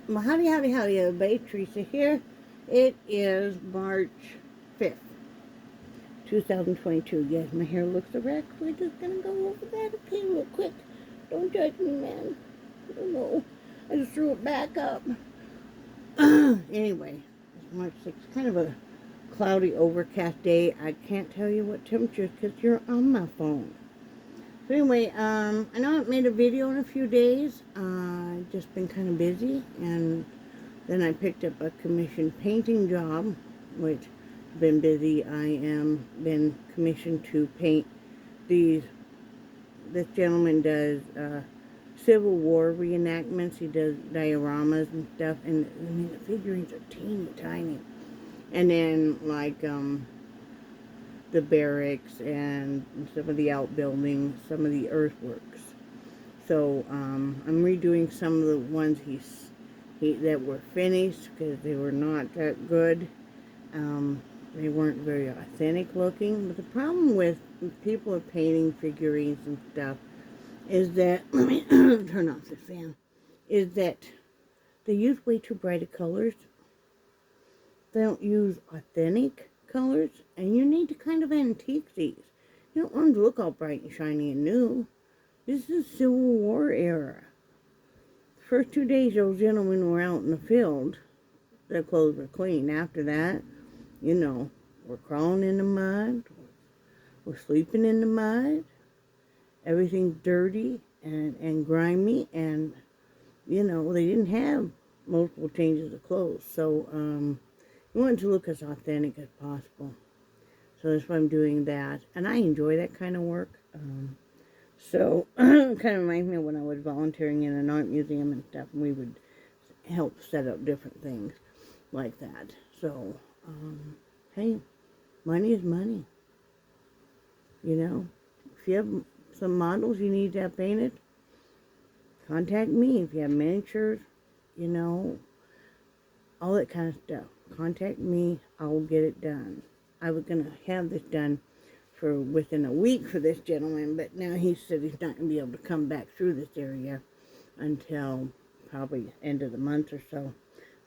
Well, howdy, howdy, howdy, everybody. Teresa here. It is March 5th, 2022. Yes, my hair looks a wreck. We're just gonna go over that, okay, real quick. Don't judge me, man. I don't know. I just threw it back up. Anyway, it's March 6th. Kind of a cloudy, overcast day. I can't tell you what temperature because you're on my phone. So anyway, I know I haven't made a video in a few days. I've just been kind of busy, and then I picked up a commissioned painting job, which been busy. I am been commissioned to paint these. This gentleman does Civil War reenactments. He does dioramas and stuff, and I mean the figurines are teeny tiny. And then the barracks and some of the outbuildings, some of the earthworks. So I'm redoing some of the ones that were finished because they were not that good. They weren't very authentic looking. But the problem with people are painting figurines and stuff is that let me turn off the fan. Is that they use way too bright of colors. They don't use authentic colors, and you need to kind of antique these. You don't want them to look all bright and shiny and new. This is Civil War era. The first 2 days those gentlemen were out in the field, their clothes were clean. After that, we're crawling in the mud, we're sleeping in the mud, everything's dirty and grimy, and, they didn't have multiple changes of clothes. So, we wanted to look as authentic as possible. So that's why I'm doing that. And I enjoy that kind of work. So it kind of reminds me of when I was volunteering in an art museum and stuff, and we would help set up different things like that. So, hey, money is money. If you have some models you need to have painted, contact me. If you have miniatures, all that kind of stuff, contact me. I will get it done. I was going to have this done for within a week for this gentleman, but now he said he's not going to be able to come back through this area until probably end of the month or so.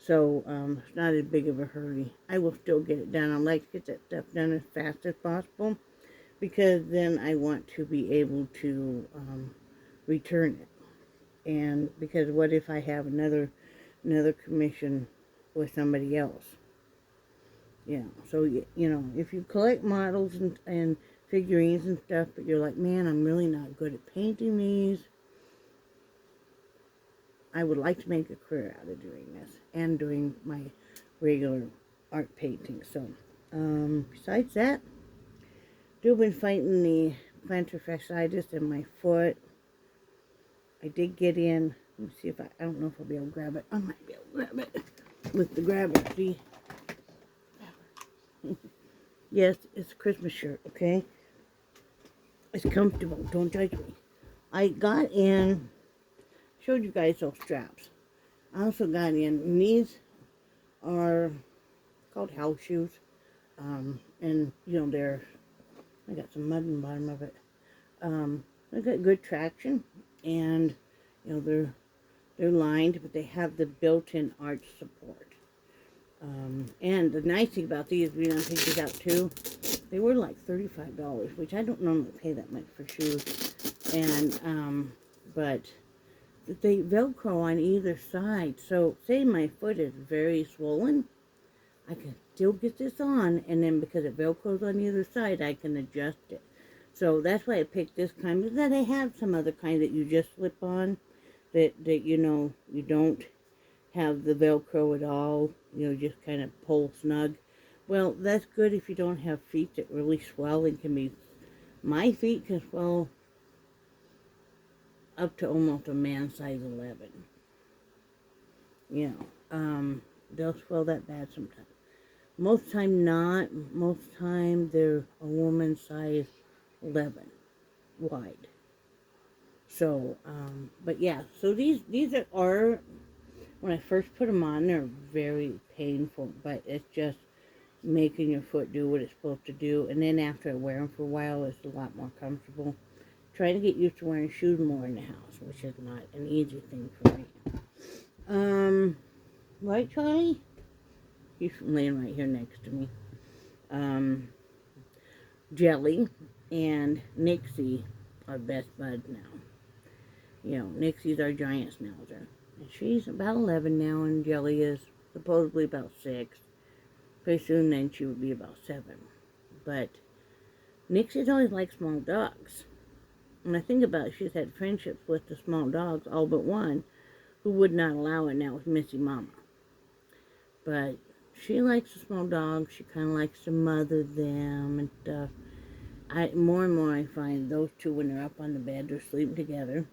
So it's not as big of a hurry. I will still get it done. I'd like to get that stuff done as fast as possible because then I want to be able to return it. And because what if I have another commission with somebody else? So if you collect models and figurines and stuff, but you're like, man, I'm really not good at painting these, I would like to make a career out of doing this and doing my regular art painting. So, besides that, still been fighting the plantar fasciitis in my foot. I did get in. Let me see if I don't know if I'll be able to grab it. I might be able to grab it with the grabber. See? Yes, it's a Christmas shirt, okay? It's comfortable. Don't judge me. I got in, showed you guys those straps. I also got in, and these are called house shoes. And, I got some mud in the bottom of it. They got good traction, and, they're lined, but they have the built-in arch support. And the nice thing about these, we don't take these out too, they were like $35, which I don't normally pay that much for shoes. And, but they Velcro on either side. So say my foot is very swollen, I can still get this on, and then because it Velcros on either side, I can adjust it. So that's why I picked this kind, because then they have some other kind that you just slip on, that you don't have the Velcro at all, just kind of pull snug. Well, that's good if you don't have feet that really swell and can be, my feet can swell up to almost a man size 11. They'll swell that bad sometimes. Most time not. Most time they're a woman size 11 wide. So, but yeah, so these are, when I first put them on, they're very painful, but it's just making your foot do what it's supposed to do. And then after I wear them for a while, it's a lot more comfortable. Trying to get used to wearing shoes more in the house, which is not an easy thing for me. Right, Charlie? He's laying right here next to me. Jelly and Nixie are best buds now. You know, Nixie's our giant schnauzer. And she's about 11 now, and Jelly is supposedly about 6. Pretty soon then she would be about 7. But Nixie's always liked small dogs. When I think about it, she's had friendships with the small dogs, all but one, who would not allow it, and that was Missy Mama. But she likes the small dogs. She kind of likes to mother them and stuff. More and more I find those two, when they're up on the bed, they're sleeping together.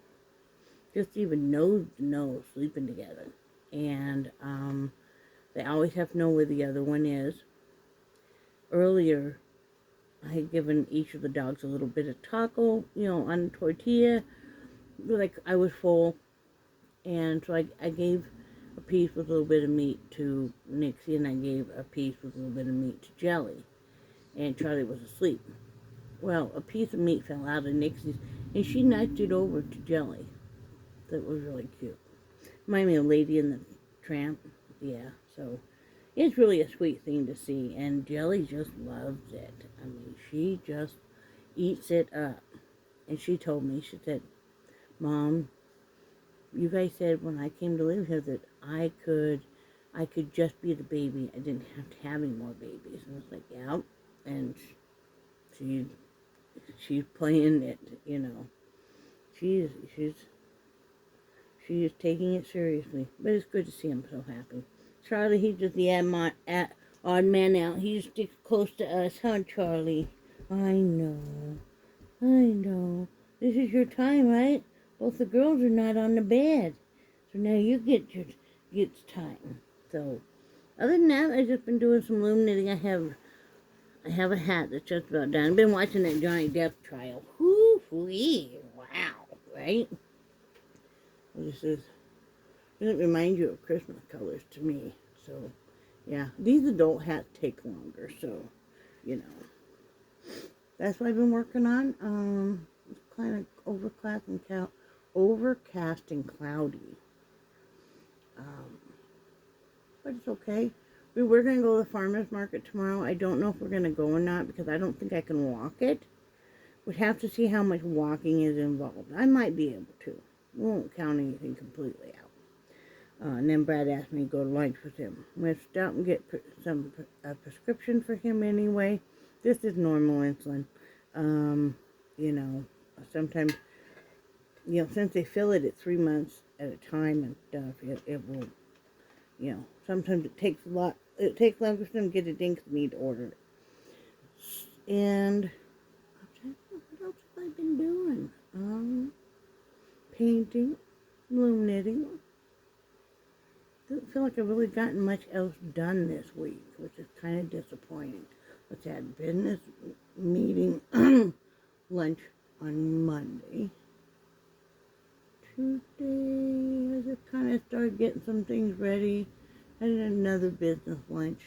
Just even nose to nose, sleeping together. And they always have to know where the other one is. Earlier, I had given each of the dogs a little bit of taco, on a tortilla. Like, I was full. And so I gave a piece with a little bit of meat to Nixie, and I gave a piece with a little bit of meat to Jelly. And Charlie was asleep. Well, a piece of meat fell out of Nixie's, and she knocked it over to Jelly. That was really cute. Reminded me of Lady and the Tramp. Yeah, so it's really a sweet thing to see, and Jelly just loves it. I mean, she just eats it up. And she told me, she said, Mom, you guys said when I came to live here that I could just be the baby. I didn't have to have any more babies. And I was like, yeah. And she's playing it, She's taking it seriously. But it's good to see him so happy. Charlie, he's just the odd man out. He sticks close to us, huh, Charlie? I know. This is your time, right? Both the girls are not on the bed. So now you get time. So, other than that, I've just been doing some loom knitting. I have a hat that's just about done. I've been watching that Johnny Depp trial. Whoo-wee. Wow, right? Doesn't remind you of Christmas colors to me. So, yeah. These adult hats take longer, so, That's what I've been working on. It's kind of overcast and cloudy. But it's okay. We were going to go to the farmer's market tomorrow. I don't know if we're going to go or not because I don't think I can walk it. We'd have to see how much walking is involved. I might be able to. We won't count anything completely out. And then Brad asked me to go to lunch with him. I'm going to stop and get a prescription for him anyway. This is normal insulin. Sometimes, since they fill it at 3 months at a time and stuff, it will, sometimes it takes longer for them to get it in because they need to order it. And what else have I been doing? Painting, loom knitting. Doesn't feel like I've really gotten much else done this week, which is kind of disappointing. Let's add business meeting lunch on Monday. Tuesday, I just kind of started getting some things ready. I had another business lunch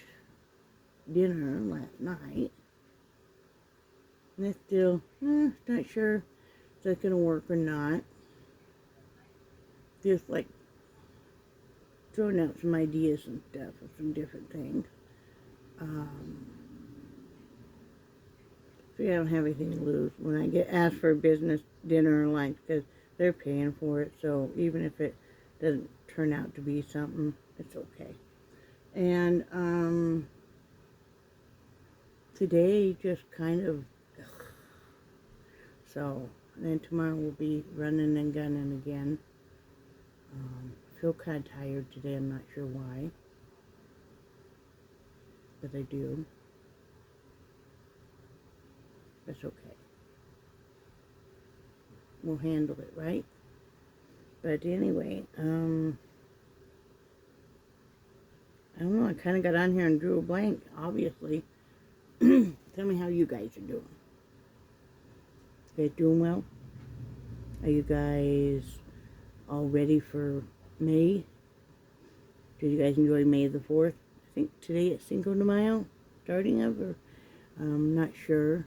dinner last night. And I still, not sure if that's going to work or not. Just like throwing out some ideas and stuff of some different things. So I don't have anything to lose when I get asked for a business dinner or lunch because they're paying for it. So even if it doesn't turn out to be something, it's okay. And today just kind of, so then tomorrow we'll be running and gunning again. I feel kind of tired today. I'm not sure why, but I do. That's okay. We'll handle it, right? But anyway, I don't know. I kind of got on here and drew a blank, obviously. Tell me how you guys are doing. You guys doing well? Are you guys all ready for May? Did you guys enjoy May the 4th? I think today it's Cinco de Mayo, starting of, or I'm not sure.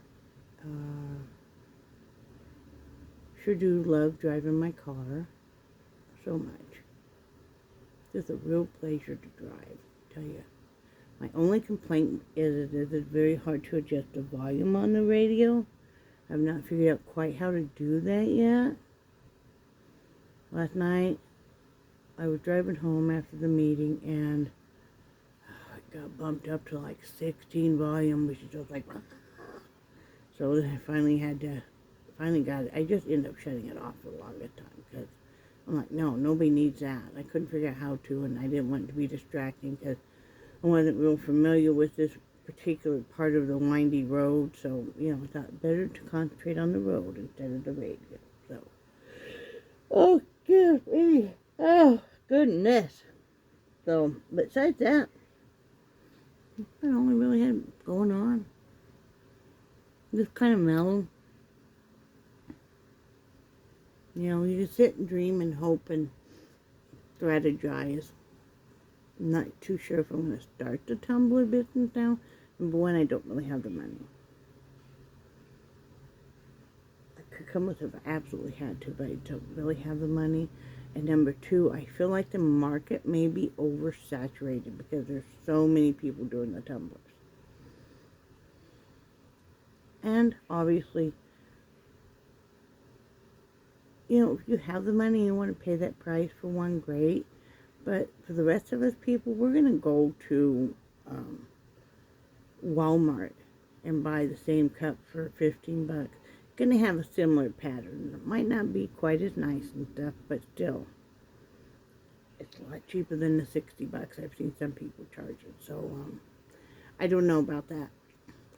Sure do love driving my car so much. It's a real pleasure to drive, I tell you. My only complaint is that it's very hard to adjust the volume on the radio. I've not figured out quite how to do that yet. Last night, I was driving home after the meeting, and it got bumped up to like 16 volume, which is just like... So then I finally got it. I just ended up shutting it off for the longest time, because I'm like, no, nobody needs that. I couldn't figure out how to, and I didn't want it to be distracting, because I wasn't real familiar with this particular part of the windy road, so, I thought better to concentrate on the road instead of the radio, so. Oh, excuse me. Oh, goodness. So, besides that, I only really had going on. Just kind of mellow. You just sit and dream and hope and strategize. I'm not too sure if I'm going to start the Tumblr business now. Number one, I don't really have the money. I could come with it if I absolutely had to, but I don't really have the money. And number two, I feel like the market may be oversaturated because there's so many people doing the Tumblrs. And obviously, if you have the money and you want to pay that price for one, great. But for the rest of us people, we're going to go to Walmart and buy the same cup for 15 bucks. Going to have a similar pattern. It might not be quite as nice and stuff, but still, it's a lot cheaper than the 60 bucks I've seen some people charge it. So, I don't know about that.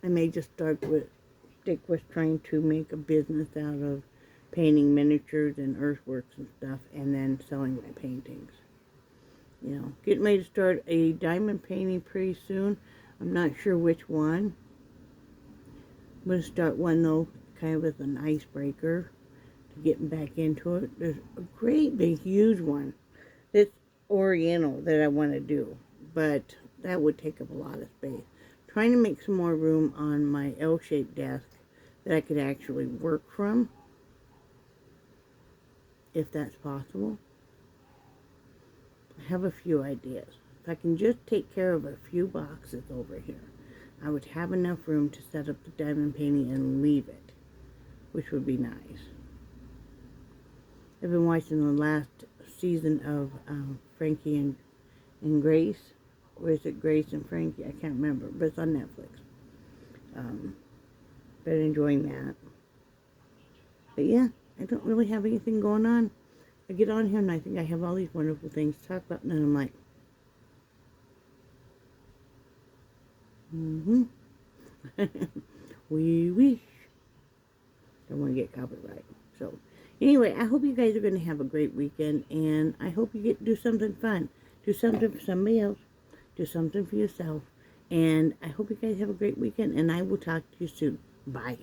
I may just stick with trying to make a business out of painting miniatures and earthworks and stuff, and then selling my paintings. Getting ready to start a diamond painting pretty soon. I'm not sure which one. I'm going to start one, though, kind of as an icebreaker to getting back into it. There's a great big huge one that's oriental that I want to do, but that would take up a lot of space. Trying to make some more room on my L-shaped desk that I could actually work from, if that's possible. I have a few ideas. If I can just take care of a few boxes over here, I would have enough room to set up the diamond painting and leave it, which would be nice. I've been watching the last season of Frankie and Grace. Or is it Grace and Frankie? I can't remember, but it's on Netflix. Been enjoying that. But yeah, I don't really have anything going on. I get on here and I think I have all these wonderful things to talk about, and then I'm like, we wish. Don't want to get copyright. So, anyway, I hope you guys are going to have a great weekend, and I hope you get to do something fun. Do something for somebody else. Do something for yourself. And I hope you guys have a great weekend, and I will talk to you soon. Bye.